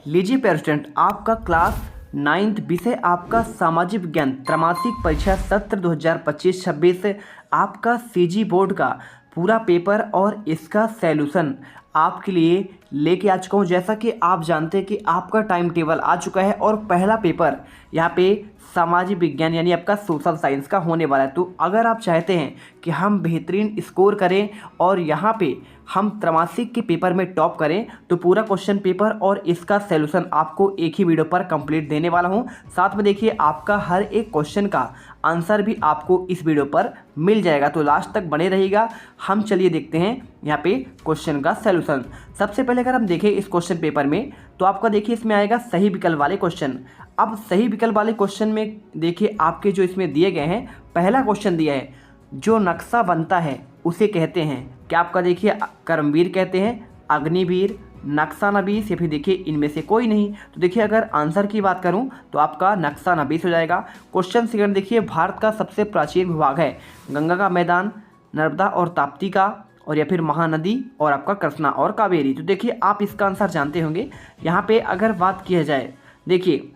लीजिए प्रेसिडेंट, आपका class 9th विषय आपका सामाजिक विज्ञान त्रैमासिक परीक्षा सत्र 2025-26 आपका सीजी बोर्ड का पूरा पेपर और इसका सैल्यूशन आपके लिए लेके आ चुका हूँ। जैसा कि आप जानते हैं कि आपका टाइम टेबल आ चुका है और पहला पेपर यहाँ पे सामाजिक विज्ञान यानी आपका सोशल साइंस का होने वाला है। तो अगर आप चाहते हैं कि हम बेहतरीन स्कोर करें और यहाँ पे हम त्रैमासिक के पेपर में टॉप करें तो पूरा क्वेश्चन पेपर और इसका सैल्यूशन आपको एक ही वीडियो पर कंप्लीट देने वाला हूं। साथ में देखिए आपका हर एक क्वेश्चन का आंसर भी आपको इस वीडियो पर मिल जाएगा, तो लास्ट तक बने रहिएगा। हम चलिए देखते हैं यहाँ पे क्वेश्चन का सैल्यूशन। सबसे पहले अगर हम देखें इस क्वेश्चन पेपर में तो आपका देखिए इसमें आएगा सही विकल्प वाले क्वेश्चन। अब सही विकल्प वाले क्वेश्चन में देखिए आपके जो इसमें दिए गए हैं, पहला क्वेश्चन दिया है जो नक्शा बनता है उसे कहते हैं क्या? आपका देखिए कर्मवीर कहते हैं, अग्निवीर, नक्शा-नवीस या फिर देखिए इनमें से कोई नहीं। तो देखिए अगर आंसर की बात करूं तो आपका नक्शा-नवीस हो जाएगा। क्वेश्चन सेकंड देखिए भारत का सबसे प्राचीन भूभाग है गंगा का मैदान, नर्मदा और ताप्ती का, और या फिर महानदी और आपका कृष्णा और कावेरी। तो देखिए आप इसका आंसर जानते होंगे। यहाँ पे अगर बात किया जाए देखिए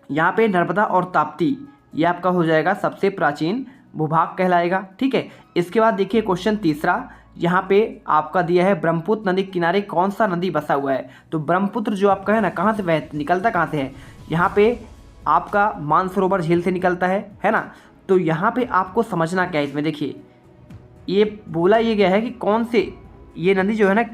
यहाँ पे नर्मदा और ताप्ती ये आपका हो जाएगा सबसे प्राचीन भूभाग कहलाएगा। ठीक है, इसके बाद देखिए क्वेश्चन तीसरा यहाँ पे आपका दिया है ब्रह्मपुत्र नदी के किनारे कौन सा नदी बसा हुआ है? तो ब्रह्मपुत्र जो आपका है ना कहाँ से निकलता कहाँ से है? यहाँ पे आपका मानसरोवर झील से निकलता है ना। तो यहाँ पे आपको समझना क्या है इसमें, देखिए ये बोला ये गया है कि कौन से ये नदी जो है ना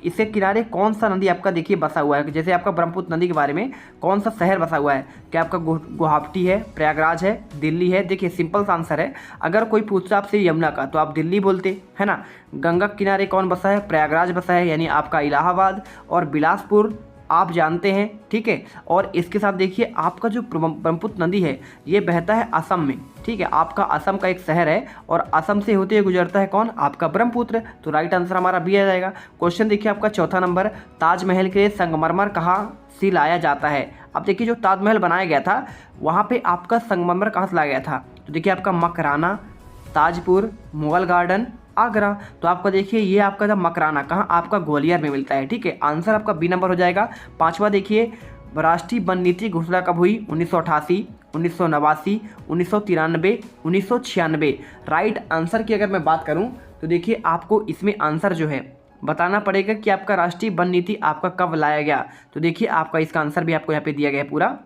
इसके किनारे कौन सा नदी आपका देखिए बसा हुआ है। जैसे आपका ब्रह्मपुत्र नदी के बारे में कौन सा शहर बसा हुआ है? क्या आपका गुवाहाटी है, प्रयागराज है, दिल्ली है? देखिए सिंपल सा आंसर है। अगर कोई पूछता आपसे यमुना का तो आप दिल्ली बोलते है ना। गंगा के किनारे कौन बसा है? प्रयागराज बसा है यानी आपका इलाहाबाद, और बिलासपुर आप जानते हैं। ठीक है, और इसके साथ देखिए आपका जो ब्रह्मपुत्र नदी है ये बहता है असम में। ठीक है, आपका असम का एक शहर है और असम से होते हुए गुजरता है कौन? आपका ब्रह्मपुत्र। तो राइट आंसर हमारा बी आ जाएगा। क्वेश्चन देखिए आपका चौथा नंबर, ताजमहल के संगमरमर कहाँ से लाया जाता है? अब देखिए जो ताजमहल बनाया गया था वहाँ पे आपका संगमरमर कहाँ से लाया गया था? तो देखिए आपका मकराना, ताजपुर, मुगल गार्डन, आगरा। तो आपका देखिए ये आपका था मकराना, कहाँ? आपका ग्वालियर में मिलता है। ठीक है, आंसर आपका बी नंबर हो जाएगा। पांचवा देखिए राष्ट्रीय वन नीति घोषणा कब हुई? 1988, 1989, 1993, 1996। राइट आंसर की अगर मैं बात करूं तो देखिए आपको इसमें आंसर जो है बताना पड़ेगा कि आपका राष्ट्रीय वन नीति आपका कब लाया गया। तो देखिए आपका इसका आंसर भी आपको यहाँ पे दिया गया है पूरा।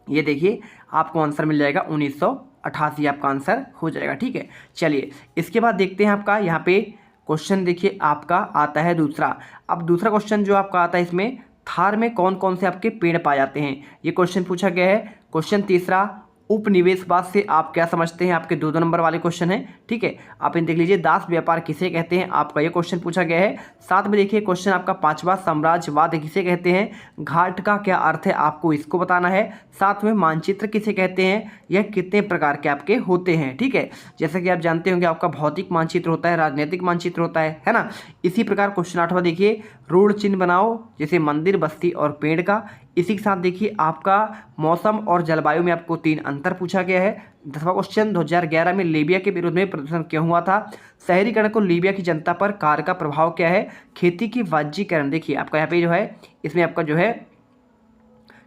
ये देखिए आपको आंसर मिल जाएगा 1988 आपका आंसर हो जाएगा। ठीक है, चलिए इसके बाद देखते हैं आपका यहाँ पे क्वेश्चन देखिए आपका आता है दूसरा। अब दूसरा क्वेश्चन जो आपका आता है इसमें थार में कौन कौन से आपके पेड़ पाए जाते हैं ये क्वेश्चन पूछा गया है। क्वेश्चन तीसरा उपनिवेशवाद से आप क्या समझते हैं? आपके दो नंबर वाले क्वेश्चन है। ठीक है, आप इन देख लीजिए दास व्यापार किसे कहते हैं? आपका ये क्वेश्चन पूछा गया है। साथ में देखिए क्वेश्चन आपका पांचवा साम्राज्यवाद किसे कहते हैं? घाट का क्या अर्थ है आपको इसको बताना है। साथ में मानचित्र किसे कहते हैं? यह कितने प्रकार के आपके होते हैं? ठीक है, जैसे कि आप जानते होंगे आपका भौतिक मानचित्र होता है, राजनीतिक मानचित्र होता है ना। इसी प्रकार क्वेश्चन आठवां देखिए रोड चिन्ह बनाओ जैसे मंदिर, बस्ती और पेड़ का। इसी के साथ देखिए आपका मौसम और जलवायु में आपको 3 अंतर पूछा गया है। 10वां क्वेश्चन 2011 में लीबिया के विरोध में प्रदर्शन क्यों हुआ था? शहरीकरण को लीबिया की जनता पर कार्य का प्रभाव क्या है? खेती की वाणिज्यीकरण देखिए आपका यहाँ पे जो है इसमें आपका जो है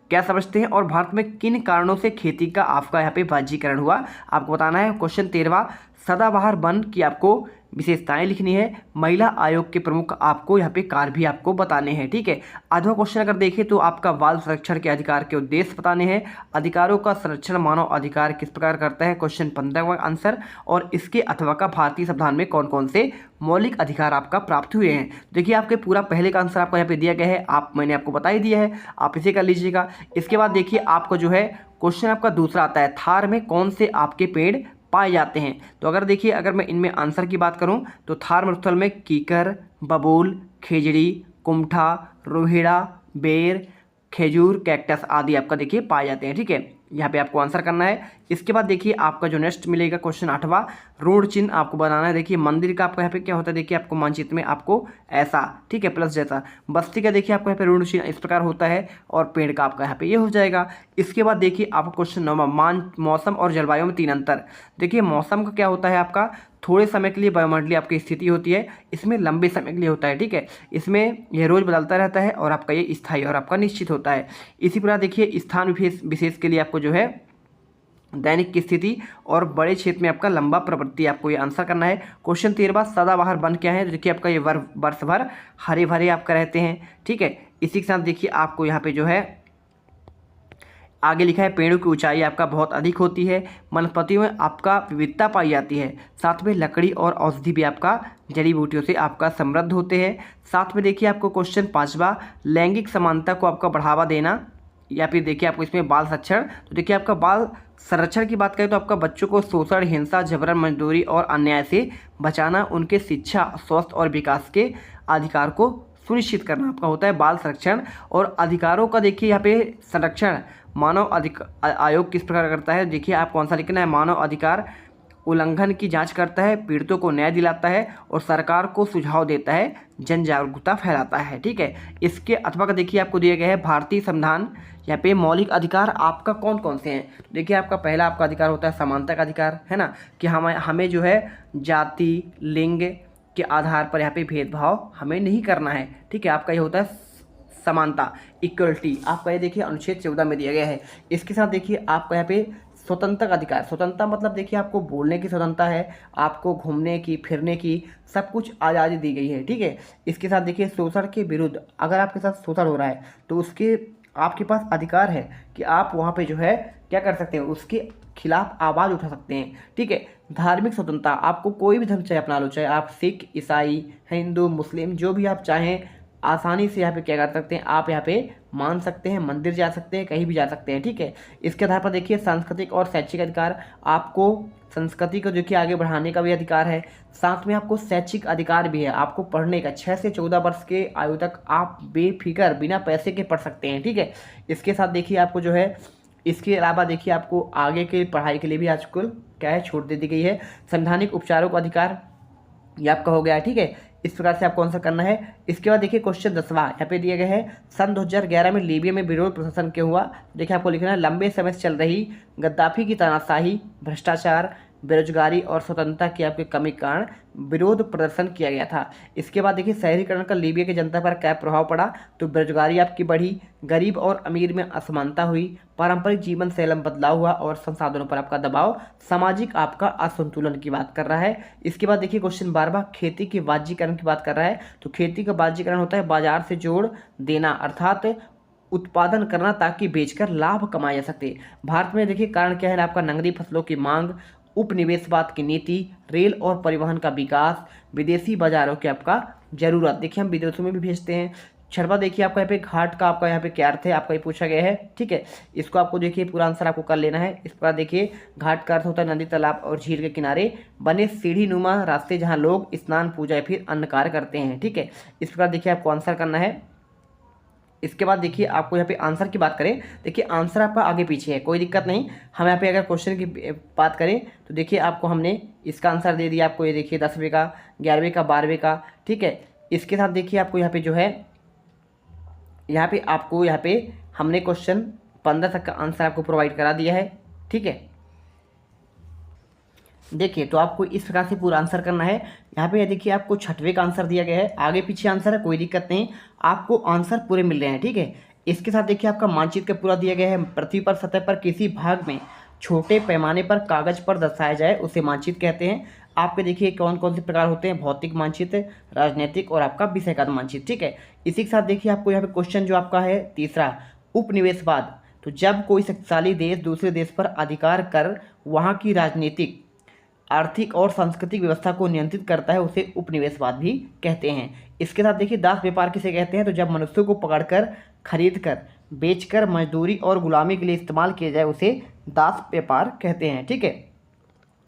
क्या समझते हैं, और भारत में किन कारणों से खेती का आपका यहाँ पे वाणिज्यीकरण हुआ आपको बताना है। क्वेश्चन 13वां सदाबहार वन की आपको विशेषताएं लिखनी है। महिला आयोग के प्रमुख आपको यहाँ पे कार्य भी आपको बताने हैं। ठीक है, आठवां क्वेश्चन अगर देखें तो आपका बाल संरक्षण के अधिकार के उद्देश्य बताने हैं। अधिकारों का संरक्षण मानव अधिकार किस प्रकार करता है? क्वेश्चन 15वां आंसर। और इसके अथवा का भारतीय संविधान में कौन कौन से मौलिक अधिकार आपका प्राप्त हुए हैं? देखिए आपके पूरा पहले का आंसर आपको यहाँ पे दिया गया है, मैंने आपको बता ही दिया है, आप इसे कर लीजिएगा। इसके बाद देखिए आपको जो है क्वेश्चन आपका दूसरा आता है थार में कौन से आपके पेड़ पाए जाते हैं? तो अगर देखिए अगर मैं इनमें आंसर की बात करूं तो थार मरुस्थल में कीकर, बबूल, खेजड़ी, कुमठा, रोहिड़ा, बेर, खेजूर, कैक्टस आदि आपका देखिए पाए जाते हैं। ठीक है, यहाँ पे आपको आंसर करना है इसके बाद देखिए आपका जो नेक्स्ट मिलेगा क्वेश्चन 8वां, रोड चिन्ह आपको बनाना है। देखिए मंदिर का आपका यहाँ पे क्या होता है, देखिए आपको मानचित्र में आपको ऐसा, ठीक है, प्लस जैसा। बस्ती का देखिए आपको यहाँ पे रोड चिन्ह इस प्रकार होता है, और पेड़ का आपका यहाँ पे ये हो जाएगा। इसके बाद देखिए आपका क्वेश्चन 9वां, मौसम और जलवायु में 3 अंतर। देखिए मौसम का क्या होता है, आपका थोड़े समय के लिए वायुमंडलीय आपकी स्थिति होती है, इसमें लंबे समय के लिए होता है, ठीक है। इसमें यह रोज बदलता रहता है, और आपका ये स्थायी और आपका निश्चित होता है। इसी प्रकार देखिए स्थान विशेष के लिए आपको जो है दैनिक की स्थिति, और बड़े क्षेत्र में आपका लंबा प्रवृत्ति, आपको ये आंसर करना है। क्वेश्चन 13वां, सदाबहार वन क्या है। देखिए आपका ये वर्ष भर हरे भरे आपका रहते हैं, ठीक है। इसी के साथ देखिए आपको यहाँ पे जो है आगे लिखा है, पेड़ों की ऊंचाई आपका बहुत अधिक होती है, वनस्पतियों में आपका विविधता पाई जाती है, साथ में लकड़ी और औषधि भी आपका जड़ी बूटियों से आपका समृद्ध होते हैं। साथ में देखिए आपको क्वेश्चन 5वां, लैंगिक समानता को आपका बढ़ावा देना, या फिर देखिए आपको इसमें बाल संरक्षण। तो देखिए आपका बाल संरक्षण की बात करें तो आपका बच्चों को शोषण, हिंसा, जबरन मजदूरी और अन्याय से बचाना, उनके शिक्षा, स्वास्थ्य और विकास के अधिकार को सुनिश्चित करना आपका होता है बाल संरक्षण। और अधिकारों का देखिए यहाँ पे संरक्षण मानव अधिकार आयोग किस प्रकार करता है, देखिए आप कौन सा लिखना है, मानव अधिकार उल्लंघन की जांच करता है, पीड़ितों को न्याय दिलाता है, और सरकार को सुझाव देता है, जन जागरूकता फैलाता है, ठीक है। इसके अथवा का देखिए आपको दिया गया है भारतीय संविधान, यहाँ पे मौलिक अधिकार आपका कौन कौन से हैं। तो देखिए आपका पहला आपका अधिकार होता है समानता का अधिकार, है ना, कि हमें जो है जाति, लिंग के आधार पर यहाँ पे भेदभाव हमें नहीं करना है, ठीक है। आपका ये होता है समानता, इक्वलिटी, आपका ये देखिए अनुच्छेद 14 में दिया गया है। इसके साथ देखिए आपका यहाँ पे स्वतंत्रता का अधिकार, स्वतंत्रता मतलब देखिए आपको बोलने की स्वतंत्रता है, आपको घूमने की, फिरने की, सब कुछ आज़ादी दी गई है, ठीक है। इसके साथ देखिए शोषण के विरुद्ध, अगर आपके साथ शोषण हो रहा है तो उसके आपके पास अधिकार है कि आप वहाँ पे जो है क्या कर सकते हैं, उसके खिलाफ आवाज़ उठा सकते हैं, ठीक है। धार्मिक स्वतंत्रता, आपको कोई भी धर्म चाहे अपना लो, चाहे आप सिख, ईसाई, हिंदू, मुस्लिम, जो भी आप चाहें आसानी से यहाँ पे क्या कर सकते हैं, आप यहाँ पे मान सकते हैं, मंदिर जा सकते हैं, कहीं भी जा सकते हैं, ठीक है। इसके आधार पर देखिए सांस्कृतिक और शैक्षिक अधिकार, आपको संस्कृति को देखिए आगे बढ़ाने का भी अधिकार है, साथ में आपको शैक्षिक अधिकार भी है, आपको पढ़ने का 6 से 14 वर्ष के आयु तक आप बेफिक्र बिना पैसे के पढ़ सकते हैं, ठीक है। इसके साथ देखिए आपको जो है, इसके अलावा देखिए आपको आगे के पढ़ाई के लिए भी आजकल क्या है, छूट दे दी गई है। संवैधानिक उपचारों का अधिकार ये आपका हो गया है, ठीक है। इस प्रकार से आपको आंसर करना है। इसके बाद देखिए क्वेश्चन 10वां यहाँ पे दिया गया है, सन 2011 में लीबिया में विरोध प्रदर्शन क्यों हुआ। देखिए आपको लिखना है, लंबे समय से चल रही गद्दाफी की तानाशाही, भ्रष्टाचार, बेरोजगारी और स्वतंत्रता की आपके कमी के कारण विरोध प्रदर्शन किया गया था। इसके बाद देखिए शहरीकरण का लीबिया की जनता पर क्या प्रभाव पड़ा, तो बेरोजगारी आपकी बढ़ी, गरीब और अमीर में असमानता हुई, पारंपरिक जीवन शैली में बदलाव हुआ, और संसाधनों पर आपका दबाव, सामाजिक आपका असंतुलन की बात कर रहा है। इसके बाद देखिए क्वेश्चन 12वां, खेती के वाणिज्यीकरण की बात कर रहा है। तो खेती का वाणिज्यीकरण होता है बाजार से जोड़ देना, अर्थात उत्पादन करना ताकि बेचकर लाभ कमाया जा सके। भारत में देखिए कारण क्या है, आपका नकदी फसलों की मांग, उपनिवेशवाद की नीति, रेल और परिवहन का विकास, विदेशी बाजारों की आपका जरूरत, देखिए हम विदेशों में भी भेजते हैं। 6वां देखिए आपका यहाँ पे घाट का आपका यहाँ पे क्या अर्थ है, आपका ये पूछा गया है, ठीक है। इसको आपको देखिए पूरा आंसर आपको कर लेना है। इस पर देखिए घाट का अर्थ होता है नदी, तालाब और झील के किनारे बने सीढ़ी नुमा रास्ते जहाँ लोग स्नान, पूजा या फिर अन्य कार्य करते हैं, ठीक है। इस प्रकार देखिए आपको आंसर करना है। इसके बाद देखिए आपको यहाँ पे आंसर की बात करें, देखिए आंसर आपका आगे पीछे है, कोई दिक्कत नहीं। हम यहाँ पे अगर क्वेश्चन की बात करें तो देखिए आपको हमने इसका आंसर दे दिया, आपको ये देखिए 10वें का, 11वें का, 12वें का, ठीक है। इसके साथ देखिए आपको यहाँ पे जो है, यहाँ पे आपको यहाँ पे हमने क्वेश्चन 15 तक का आंसर आपको प्रोवाइड करा दिया है, ठीक है। देखिए तो आपको इस प्रकार से पूरा आंसर करना है। यहाँ पे देखिए आपको 6वें का आंसर दिया गया है, आगे पीछे आंसर है, कोई दिक्कत नहीं, आपको आंसर पूरे मिल रहे हैं, ठीक है। इसके साथ देखिए आपका मानचित्र का पूरा दिया गया है, पृथ्वी पर सतह पर किसी भाग में छोटे पैमाने पर कागज पर दर्शाया जाए उसे मानचित्र कहते हैं। आपके देखिए कौन कौन से प्रकार होते हैं, भौतिक मानचित्र, राजनीतिक और आपका विषयगत मानचित्र, ठीक है। इसी के साथ देखिए आपको यहाँ पे क्वेश्चन जो आपका है तीसरा, उपनिवेशवाद, तो जब कोई शक्तिशाली देश दूसरे देश पर अधिकार कर वहाँ की राजनीतिक, आर्थिक और सांस्कृतिक व्यवस्था को नियंत्रित करता है उसे उपनिवेशवाद भी कहते हैं। इसके साथ देखिए दास व्यापार किसे कहते हैं, तो जब मनुष्यों को पकड़कर, खरीदकर, बेचकर मजदूरी और गुलामी के लिए इस्तेमाल किया जाए उसे दास व्यापार कहते हैं, ठीक है।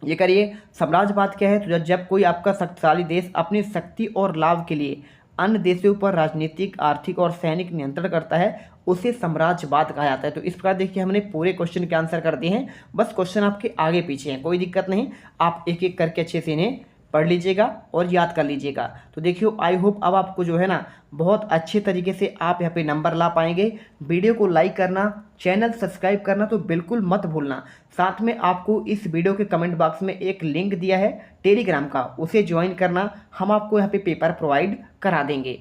ये करिए साम्राज्यवाद क्या है, तो जब कोई आपका शक्तिशाली देश अपनी शक्ति और लाभ के लिए अन्य देशों पर राजनीतिक, आर्थिक और सैनिक नियंत्रण करता है उसे साम्राज्यवाद कहा जाता है। तो इस प्रकार देखिए हमने पूरे क्वेश्चन के आंसर कर दिए हैं, बस क्वेश्चन आपके आगे पीछे हैं, कोई दिक्कत नहीं, आप एक एक करके अच्छे से इन्हें पढ़ लीजिएगा और याद कर लीजिएगा। तो देखियो आई होप अब आपको जो है ना बहुत अच्छे तरीके से आप यहाँ पे नंबर ला पाएंगे। वीडियो को लाइक करना, चैनल सब्सक्राइब करना तो बिल्कुल मत भूलना। साथ में आपको इस वीडियो के कमेंट बॉक्स में एक लिंक दिया है टेलीग्राम का, उसे ज्वाइन करना, हम आपको यहाँ पे पेपर प्रोवाइड करा देंगे।